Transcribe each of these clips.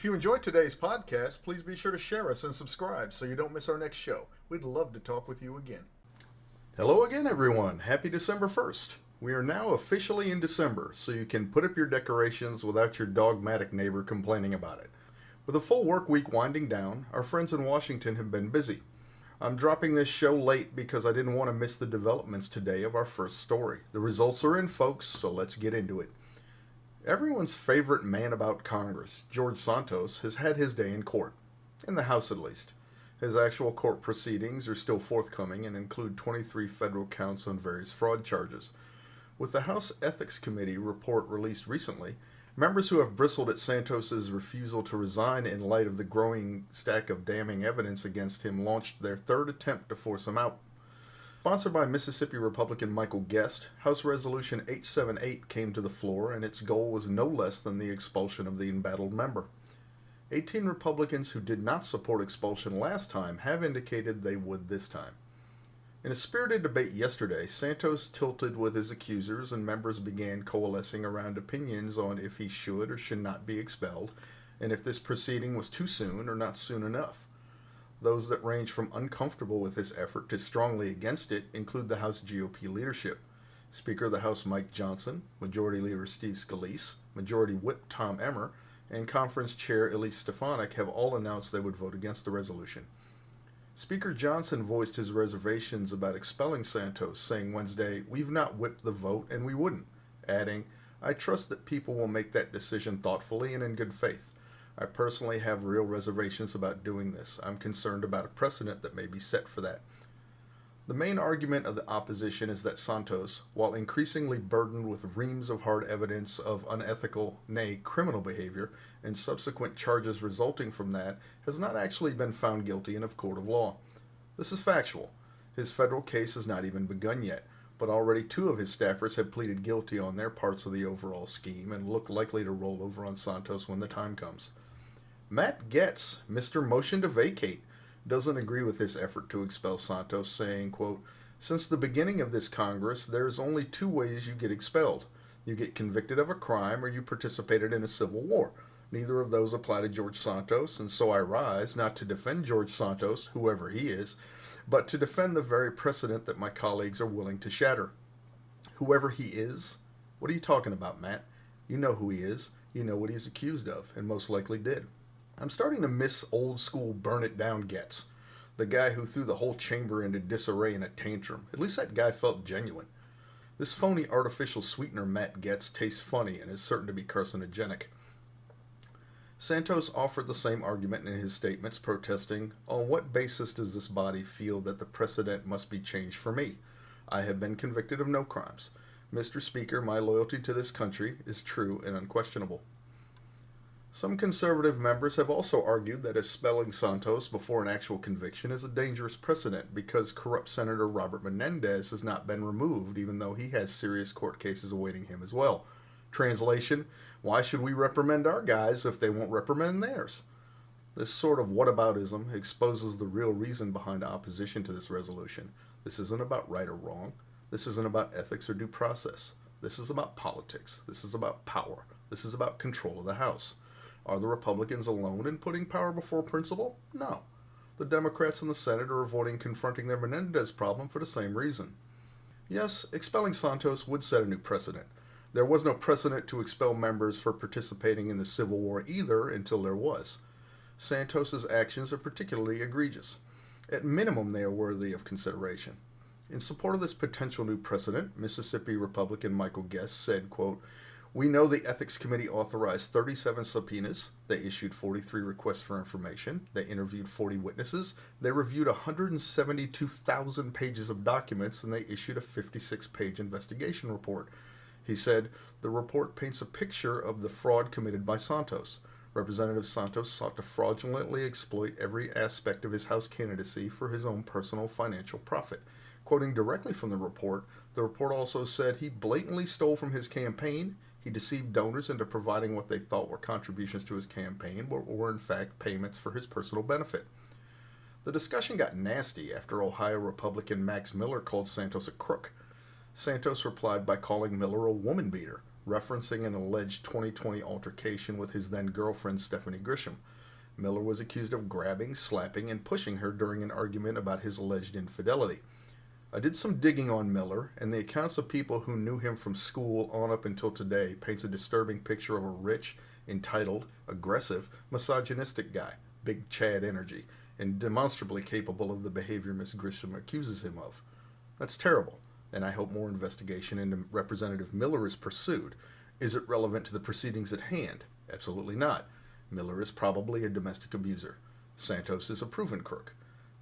If you enjoyed today's podcast, please be sure to share us and subscribe so you don't miss our next show. We'd love to talk with you again. Hello again, everyone. Happy December 1st. We are now officially in December, so you can put up your decorations without your dogmatic neighbor complaining about it. With a full work week winding down, our friends in Washington have been busy. I'm dropping this show late because I didn't want to miss the developments today of our first story. The results are in, folks, so let's get into it. Everyone's favorite man about Congress, George Santos, has had his day in court. In the House, at least. His actual court proceedings are still forthcoming and include 23 federal counts on various fraud charges. With the House Ethics Committee report released recently, members who have bristled at Santos's refusal to resign in light of the growing stack of damning evidence against him launched their third attempt to force him out. Sponsored by Mississippi Republican Michael Guest, House Resolution 878 came to the floor, and its goal was no less than the expulsion of the embattled member. 18 Republicans who did not support expulsion last time have indicated they would this time. In a spirited debate yesterday, Santos tilted with his accusers, and members began coalescing around opinions on if he should or should not be expelled, and if this proceeding was too soon or not soon enough. Those that range from uncomfortable with this effort to strongly against it include the House GOP leadership. Speaker of the House Mike Johnson, Majority Leader Steve Scalise, Majority Whip Tom Emmer, and Conference Chair Elise Stefanik have all announced they would vote against the resolution. Speaker Johnson voiced his reservations about expelling Santos, saying Wednesday, "We've not whipped the vote and we wouldn't," adding, "I trust that people will make that decision thoughtfully and in good faith. I personally have real reservations about doing this. I'm concerned about a precedent that may be set for that." The main argument of the opposition is that Santos, while increasingly burdened with reams of hard evidence of unethical, nay, criminal behavior, and subsequent charges resulting from that, has not actually been found guilty in a court of law. This is factual. His federal case has not even begun yet, but already 2 of his staffers have pleaded guilty on their parts of the overall scheme and look likely to roll over on Santos when the time comes. Matt Gaetz, Mr. Motion to Vacate, doesn't agree with this effort to expel Santos, saying, quote, "Since the beginning of this Congress, there's only 2 ways you get expelled. You get convicted of a crime or you participated in a civil war. Neither of those apply to George Santos, and so I rise, not to defend George Santos, whoever he is, but to defend the very precedent that my colleagues are willing to shatter." Whoever he is? What are you talking about, Matt? You know who he is. You know what he's accused of, and most likely did. I'm starting to miss old school burn it down Gaetz, the guy who threw the whole chamber into disarray in a tantrum. At least that guy felt genuine. This phony artificial sweetener Matt Gaetz tastes funny and is certain to be carcinogenic. Santos offered the same argument in his statements, protesting, "On what basis does this body feel that the precedent must be changed for me? I have been convicted of no crimes. Mr. Speaker, my loyalty to this country is true and unquestionable." Some conservative members have also argued that expelling Santos before an actual conviction is a dangerous precedent because corrupt Senator Robert Menendez has not been removed, even though he has serious court cases awaiting him as well. Translation, why should we reprimand our guys if they won't reprimand theirs? This sort of whataboutism exposes the real reason behind opposition to this resolution. This isn't about right or wrong. This isn't about ethics or due process. This is about politics. This is about power. This is about control of the House. Are the Republicans alone in putting power before principle? No. The Democrats in the Senate are avoiding confronting their Menendez problem for the same reason. Yes, expelling Santos would set a new precedent. There was no precedent to expel members for participating in the Civil War either until there was. Santos's actions are particularly egregious. At minimum, they are worthy of consideration. In support of this potential new precedent, Mississippi Republican Michael Guest said, quote, "We know the Ethics Committee authorized 37 subpoenas. They issued 43 requests for information. They interviewed 40 witnesses. They reviewed 172,000 pages of documents, and they issued a 56-page investigation report." He said, "The report paints a picture of the fraud committed by Santos. Representative Santos sought to fraudulently exploit every aspect of his House candidacy for his own personal financial profit." Quoting directly from the report also said he blatantly stole from his campaign. He deceived donors into providing what they thought were contributions to his campaign, but were in fact payments for his personal benefit. The discussion got nasty after Ohio Republican Max Miller called Santos a crook. Santos replied by calling Miller a woman beater. referencing an alleged 2020 altercation with his then-girlfriend Stephanie Grisham. Miller was accused of grabbing, slapping, and pushing her during an argument about his alleged infidelity. I did some digging on Miller, and the accounts of people who knew him from school on up until today paints a disturbing picture of a rich, entitled, aggressive, misogynistic guy, big Chad energy, and demonstrably capable of the behavior Miss Grisham accuses him of. That's terrible, and I hope more investigation into Representative Miller is pursued. Is it relevant to the proceedings at hand? Absolutely not. Miller is probably a domestic abuser. Santos is a proven crook.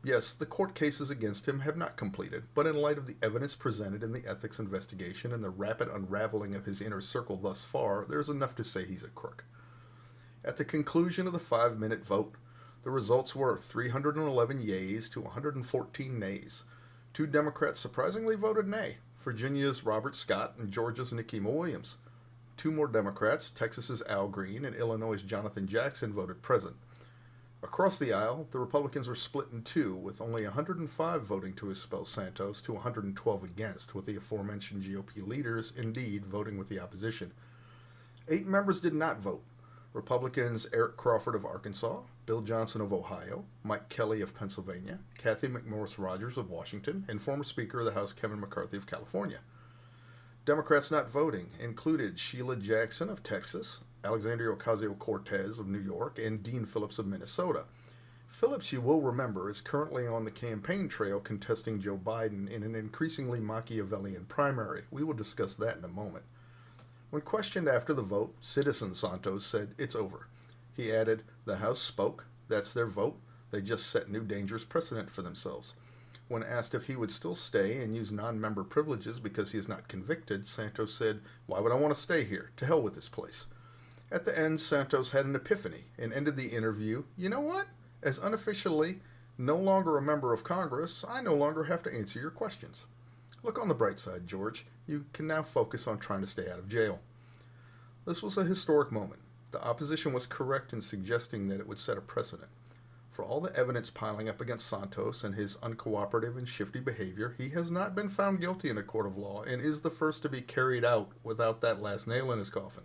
Yes, the court cases against him have not completed, but in light of the evidence presented in the ethics investigation and the rapid unraveling of his inner circle thus far, there is enough to say he's a crook. At the conclusion of the 5-minute vote, the results were 311 yeas to 114 nays. 2 Democrats surprisingly voted nay, Virginia's Robert Scott and Georgia's Nikema Williams. 2 more Democrats, Texas's Al Green and Illinois' Jonathan Jackson, voted present. Across the aisle, the Republicans were split in 2, with only 105 voting to expel Santos to 112 against, with the aforementioned GOP leaders, indeed, voting with the opposition. 8 members did not vote. Republicans Eric Crawford of Arkansas, Bill Johnson of Ohio, Mike Kelly of Pennsylvania, Kathy McMorris Rodgers of Washington, and former Speaker of the House Kevin McCarthy of California. Democrats not voting included Sheila Jackson of Texas, Alexandria Ocasio-Cortez of New York, and Dean Phillips of Minnesota. Phillips, you will remember, is currently on the campaign trail contesting Joe Biden in an increasingly Machiavellian primary. We will discuss that in a moment. When questioned after the vote, Citizen Santos said, "It's over." He added, "The House spoke. That's their vote. They just set new dangerous precedent for themselves." When asked if he would still stay and use non-member privileges because he is not convicted, Santos said, "Why would I want to stay here? To hell with this place." At the end, Santos had an epiphany and ended the interview, "You know what? As unofficially no longer a member of Congress, I no longer have to answer your questions. Look on the bright side, George. You can now focus on trying to stay out of jail." This was a historic moment. The opposition was correct in suggesting that it would set a precedent. For all the evidence piling up against Santos and his uncooperative and shifty behavior, he has not been found guilty in a court of law and is the first to be carried out without that last nail in his coffin.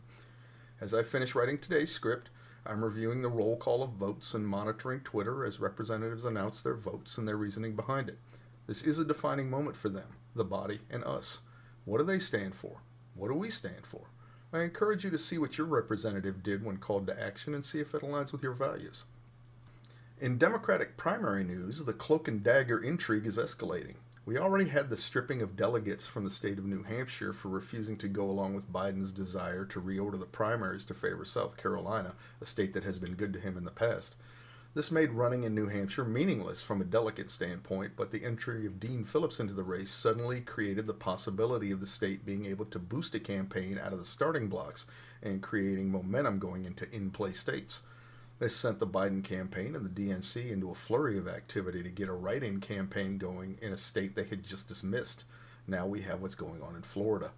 As I finish writing today's script, I'm reviewing the roll call of votes and monitoring Twitter as representatives announce their votes and their reasoning behind it. This is a defining moment for them, the body, and us. What do they stand for? What do we stand for? I encourage you to see what your representative did when called to action and see if it aligns with your values. In Democratic primary news, the cloak and dagger intrigue is escalating. We already had the stripping of delegates from the state of New Hampshire for refusing to go along with Biden's desire to reorder the primaries to favor South Carolina, a state that has been good to him in the past. This made running in New Hampshire meaningless from a delegate standpoint, but the entry of Dean Phillips into the race suddenly created the possibility of the state being able to boost a campaign out of the starting blocks and creating momentum going into in-play states. This sent the Biden campaign and the DNC into a flurry of activity to get a write-in campaign going in a state they had just dismissed. Now we have what's going on in Florida.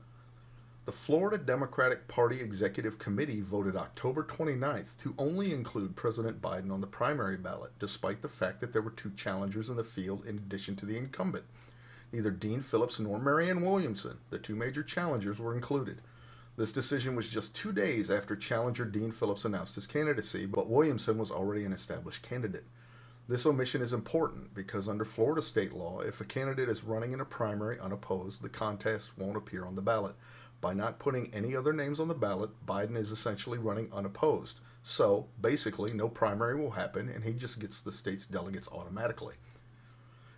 The Florida Democratic Party Executive Committee voted October 29th to only include President Biden on the primary ballot, despite the fact that there were 2 challengers in the field in addition to the incumbent. Neither Dean Phillips nor Marianne Williamson, the 2 major challengers, were included. This decision was just 2 days after challenger Dean Phillips announced his candidacy, but Williamson was already an established candidate. This omission is important because under Florida state law, if a candidate is running in a primary unopposed, the contest won't appear on the ballot. By not putting any other names on the ballot, Biden is essentially running unopposed. So, basically, no primary will happen and he just gets the state's delegates automatically.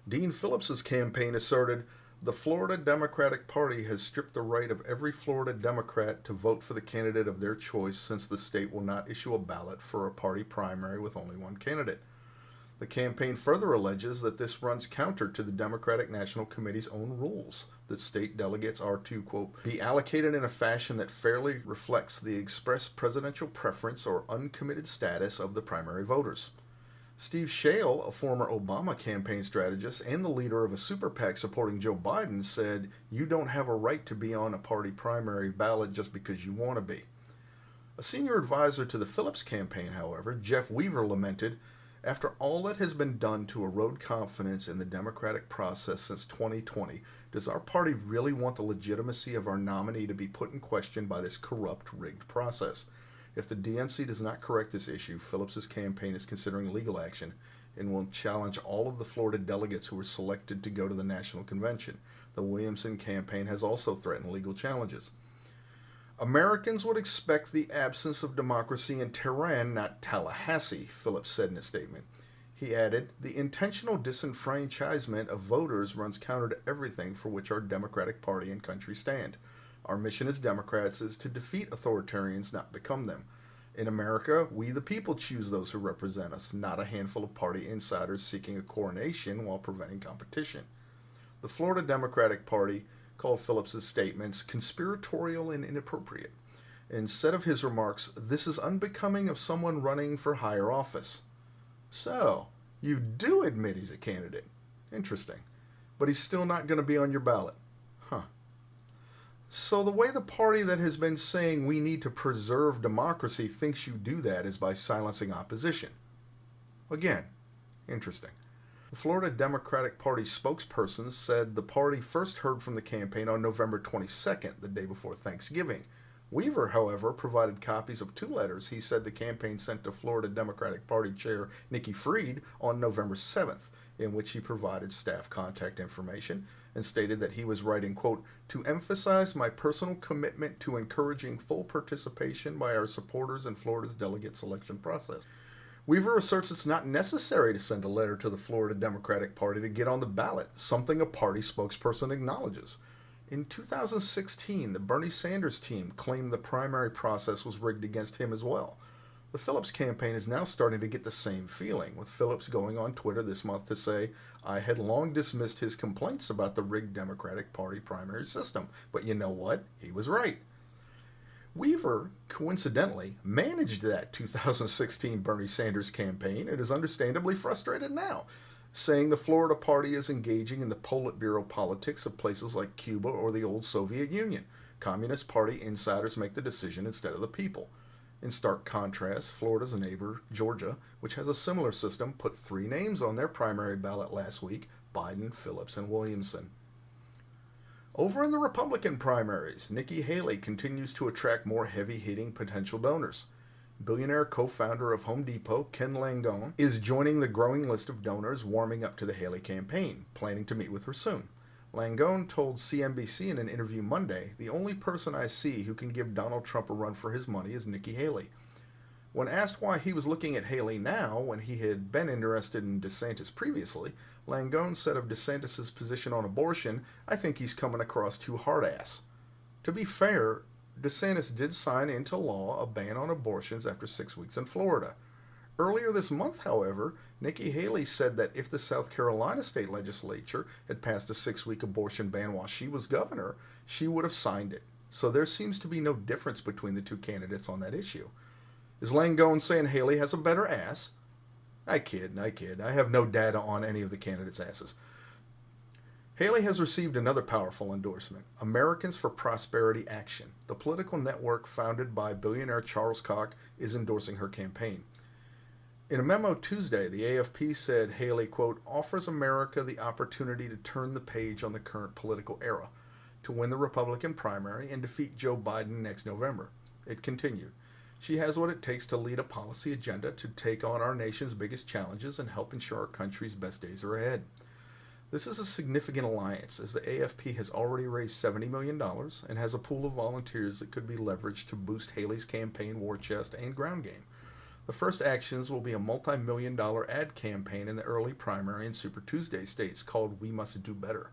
Dean Phillips's campaign asserted, "The Florida Democratic Party has stripped the right of every Florida Democrat to vote for the candidate of their choice since the state will not issue a ballot for a party primary with only one candidate." The campaign further alleges that this runs counter to the Democratic National Committee's own rules, that state delegates are to, quote, "be allocated in a fashion that fairly reflects the express presidential preference or uncommitted status of the primary voters." Steve Shale, a former Obama campaign strategist and the leader of a super PAC supporting Joe Biden, said, "You don't have a right to be on a party primary ballot just because you want to be." A senior advisor to the Phillips campaign, however, Jeff Weaver, lamented, After all that has been done to erode confidence in the democratic process since 2020, does our party really want the legitimacy of our nominee to be put in question by this corrupt, rigged process? If the DNC does not correct this issue, Phillips's campaign is considering legal action and will challenge all of the Florida delegates who were selected to go to the national convention. The Williamson campaign has also threatened legal challenges. Americans would expect the absence of democracy in Tehran, not Tallahassee, Phillips said in a statement. He added, the intentional disenfranchisement of voters runs counter to everything for which our Democratic Party and country stand. Our mission as Democrats is to defeat authoritarians, not become them. In America, we the people choose those who represent us, not a handful of party insiders seeking a coronation while preventing competition. The Florida Democratic Party called Phillips's statements conspiratorial and inappropriate. Instead of his remarks, this is unbecoming of someone running for higher office. So, you do admit he's a candidate. Interesting. But he's still not going to be on your ballot. Huh. So the way the party that has been saying we need to preserve democracy thinks you do that is by silencing opposition. Again, interesting. The Florida Democratic Party spokesperson said the party first heard from the campaign on November 22nd, the day before Thanksgiving. Weaver, however, provided copies of 2 letters he said the campaign sent to Florida Democratic Party Chair Nikki Fried on November 7th, in which he provided staff contact information and stated that he was writing, quote, to emphasize my personal commitment to encouraging full participation by our supporters in Florida's delegate selection process. Weaver asserts it's not necessary to send a letter to the Florida Democratic Party to get on the ballot, something a party spokesperson acknowledges. In 2016, the Bernie Sanders team claimed the primary process was rigged against him as well. The Phillips campaign is now starting to get the same feeling, with Phillips going on Twitter this month to say, I had long dismissed his complaints about the rigged Democratic Party primary system, but you know what? He was right. Weaver, coincidentally, managed that 2016 Bernie Sanders campaign and is understandably frustrated now, saying the Florida party is engaging in the Politburo politics of places like Cuba or the old Soviet Union. Communist Party insiders make the decision instead of the people. In stark contrast, Florida's neighbor, Georgia, which has a similar system, put 3 names on their primary ballot last week, Biden, Phillips, and Williamson. Over in the Republican primaries, Nikki Haley continues to attract more heavy-hitting potential donors. Billionaire co-founder of Home Depot, Ken Langone, is joining the growing list of donors warming up to the Haley campaign, planning to meet with her soon. Langone told CNBC in an interview Monday, the only person I see who can give Donald Trump a run for his money is Nikki Haley. When asked why he was looking at Haley now when he had been interested in DeSantis previously, Langone said of DeSantis' position on abortion, I think he's coming across too hard-ass. To be fair, DeSantis did sign into law a ban on abortions after 6 weeks in Florida. Earlier this month, however, Nikki Haley said that if the South Carolina state legislature had passed a 6-week abortion ban while she was governor, she would have signed it. So there seems to be no difference between the 2 candidates on that issue. Is Langone saying Haley has a better ass? I kid. I have no data on any of the candidates' asses. Haley has received another powerful endorsement, Americans for Prosperity Action. The political network founded by billionaire Charles Koch is endorsing her campaign. In a memo Tuesday, the AFP said Haley, quote, offers America the opportunity to turn the page on the current political era, to win the Republican primary and defeat Joe Biden next November. It continued, she has what it takes to lead a policy agenda to take on our nation's biggest challenges and help ensure our country's best days are ahead. This is a significant alliance, as the AFP has already raised $70 million and has a pool of volunteers that could be leveraged to boost Haley's campaign war chest and ground game. The first actions will be a multi-million-dollar ad campaign in the early primary and Super Tuesday states called We Must Do Better.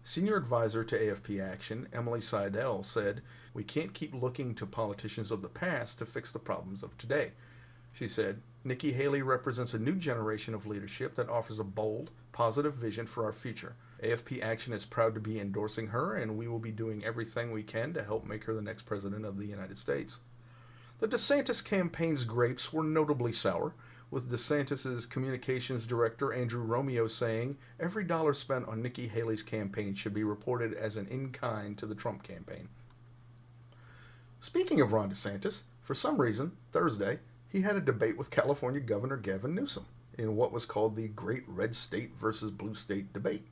Senior advisor to AFP Action, Emily Seidel, said, we can't keep looking to politicians of the past to fix the problems of today. She said, Nikki Haley represents a new generation of leadership that offers a bold, positive vision for our future. AFP Action is proud to be endorsing her, and we will be doing everything we can to help make her the next president of the United States. The DeSantis campaign's grapes were notably sour, with DeSantis' communications director Andrew Romeo saying every dollar spent on Nikki Haley's campaign should be reported as an in-kind to the Trump campaign. Speaking of Ron DeSantis, for some reason, Thursday, he had a debate with California Governor Gavin Newsom. in what was called the Great Red State versus Blue State debate.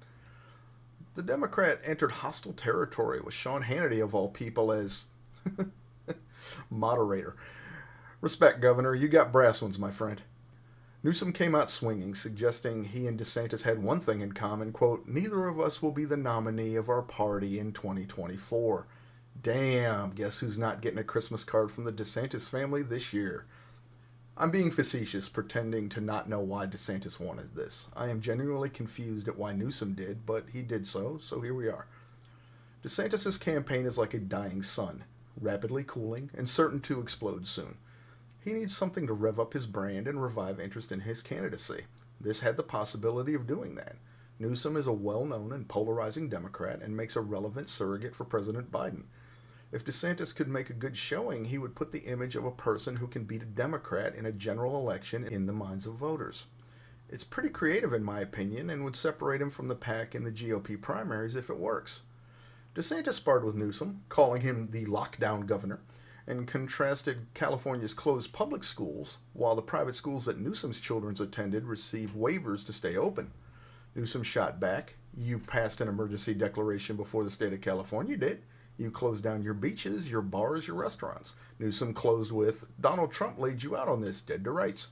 The Democrat entered hostile territory with Sean Hannity, of all people, as moderator. Respect, Governor. You got brass ones, my friend. Newsom came out swinging, suggesting he and DeSantis had one thing in common, quote, neither of us will be the nominee of our party in 2024. Damn, guess who's not getting a Christmas card from the DeSantis family this year? I'm being facetious, pretending to not know why DeSantis wanted this. I am genuinely confused at why Newsom did, but he did so here we are. DeSantis' campaign is like a dying sun, rapidly cooling and certain to explode soon. He needs something to rev up his brand and revive interest in his candidacy. This had the possibility of doing that. Newsom is a well-known and polarizing Democrat and makes a relevant surrogate for President Biden. If DeSantis could make a good showing, he would put the image of a person who can beat a Democrat in a general election in the minds of voters. It's pretty creative in my opinion and would separate him from the pack in the GOP primaries if it works. DeSantis sparred with Newsom, calling him the lockdown governor, and contrasted California's closed public schools, while the private schools that Newsom's children attended received waivers to stay open. Newsom shot back. You passed an emergency declaration before the state of California did. You closed down your beaches, your bars, your restaurants. Newsom closed with, Donald Trump laid you out on this, dead to rights.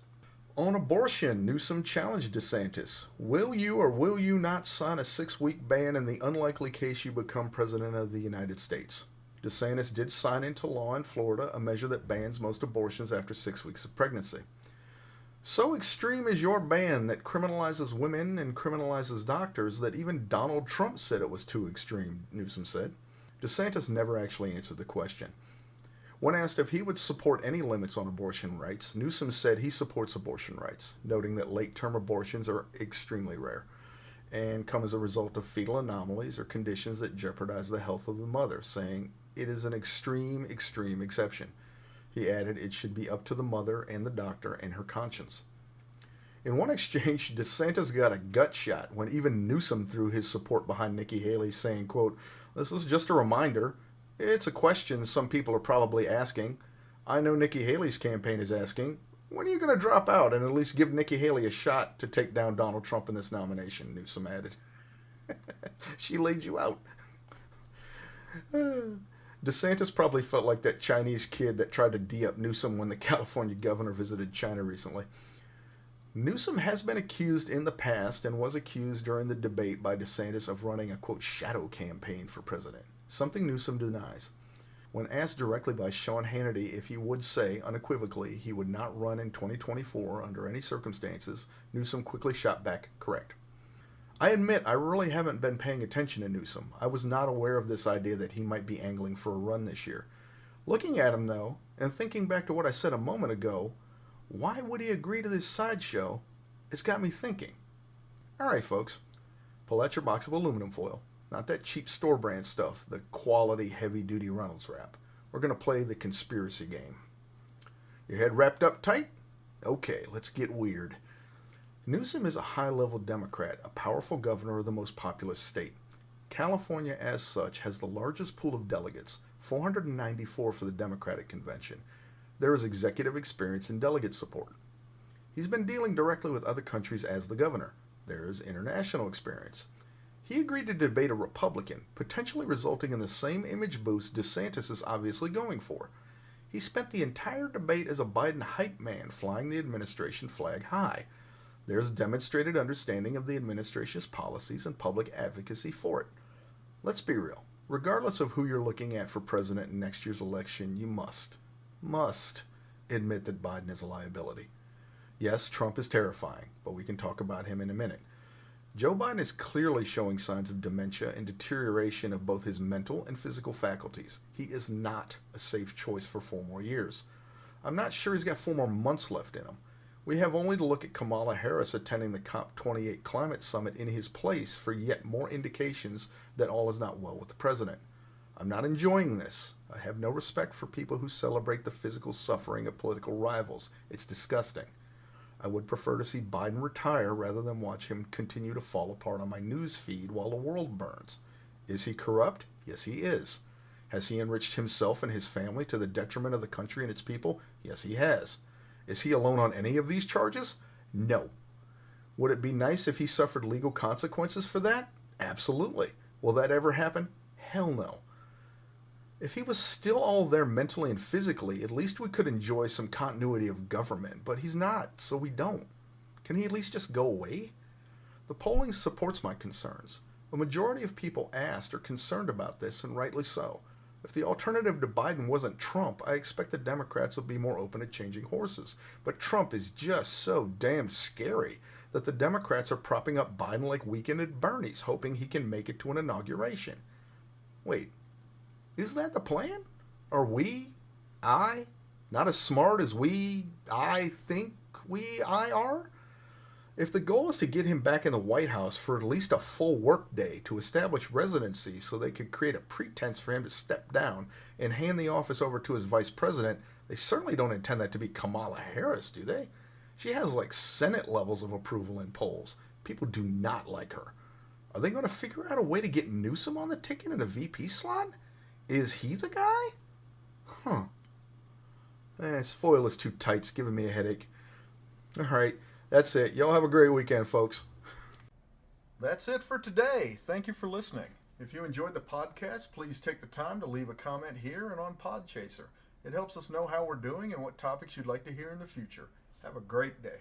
On abortion, Newsom challenged DeSantis. Will you or will you not sign a 6-week ban in the unlikely case you become president of the United States? DeSantis did sign into law in Florida a measure that bans most abortions after 6 weeks of pregnancy. So extreme is your ban that criminalizes women and criminalizes doctors that even Donald Trump said it was too extreme, Newsom said. DeSantis never actually answered the question. When asked if he would support any limits on abortion rights, Newsom said he supports abortion rights, noting that late-term abortions are extremely rare and come as a result of fetal anomalies or conditions that jeopardize the health of the mother, saying it is an extreme exception. He added it should be up to the mother and the doctor and her conscience. In one exchange, DeSantis got a gut shot when even Newsom threw his support behind Nikki Haley, saying, quote, this is just a reminder. It's a question some people are probably asking. I know Nikki Haley's campaign is asking, when are you going to drop out and at least give Nikki Haley a shot to take down Donald Trump in this nomination, Newsom added. She laid you out. DeSantis probably felt like that Chinese kid that tried to D-up Newsom when the California governor visited China recently. Newsom has been accused in the past and was accused during the debate by DeSantis of running a, quote, shadow campaign for president, something Newsom denies. When asked directly by Sean Hannity if he would say unequivocally he would not run in 2024 under any circumstances, Newsom quickly shot back, correct. I admit I really haven't been paying attention to Newsom. I was not aware of this idea that he might be angling for a run this year. Looking at him, though, and thinking back to what I said a moment ago, why would he agree to this sideshow? It's got me thinking. Alright, folks, pull out your box of aluminum foil. Not that cheap store brand stuff, the quality heavy-duty Reynolds wrap. We're going to play the conspiracy game. Your head wrapped up tight? Okay, let's get weird. Newsom is a high-level Democrat, a powerful governor of the most populous state. California, as such, has the largest pool of delegates, 494 for the Democratic Convention. There is executive experience and delegate support. He's been dealing directly with other countries as the governor. There is international experience. He agreed to debate a Republican, potentially resulting in the same image boost DeSantis is obviously going for. He spent the entire debate as a Biden hype man, flying the administration flag high. There's demonstrated understanding of the administration's policies and public advocacy for it. Let's be real. Regardless of who you're looking at for president in next year's election, you must admit that Biden is a liability. Yes, Trump is terrifying, but we can talk about him in a minute. Joe Biden is clearly showing signs of dementia and deterioration of both his mental and physical faculties. He is not a safe choice for 4 more years. I'm not sure he's got 4 more months left in him. We have only to look at Kamala Harris attending the COP28 climate summit in his place for yet more indications that all is not well with the president. I'm not enjoying this. I have no respect for people who celebrate the physical suffering of political rivals. It's disgusting. I would prefer to see Biden retire rather than watch him continue to fall apart on my news feed while the world burns. Is he corrupt? Yes, he is. Has he enriched himself and his family to the detriment of the country and its people? Yes, he has. Is he alone on any of these charges? No. Would it be nice if he suffered legal consequences for that? Absolutely. Will that ever happen? Hell no. If he was still all there mentally and physically, at least we could enjoy some continuity of government, but he's not, so we don't. Can he at least just go away? The polling supports my concerns. A majority of people asked are concerned about this, and rightly so. If the alternative to Biden wasn't Trump, I expect the Democrats would be more open to changing horses. But Trump is just so damn scary that the Democrats are propping up Biden like Weekend at Bernie's, hoping he can make it to an inauguration. Wait, is that the plan? Are I, not as smart as I think I are? If the goal is to get him back in the White House for at least a full work day to establish residency so they could create a pretense for him to step down and hand the office over to his vice president, they certainly don't intend that to be Kamala Harris, do they? She has like Senate levels of approval in polls. People do not like her. Are they going to figure out a way to get Newsom on the ticket in the VP slot? Is he the guy? Huh. His foil is too tight. It's giving me a headache. All right. That's it. Y'all have a great weekend, folks. That's it for today. Thank you for listening. If you enjoyed the podcast, please take the time to leave a comment here and on Podchaser. It helps us know how we're doing and what topics you'd like to hear in the future. Have a great day.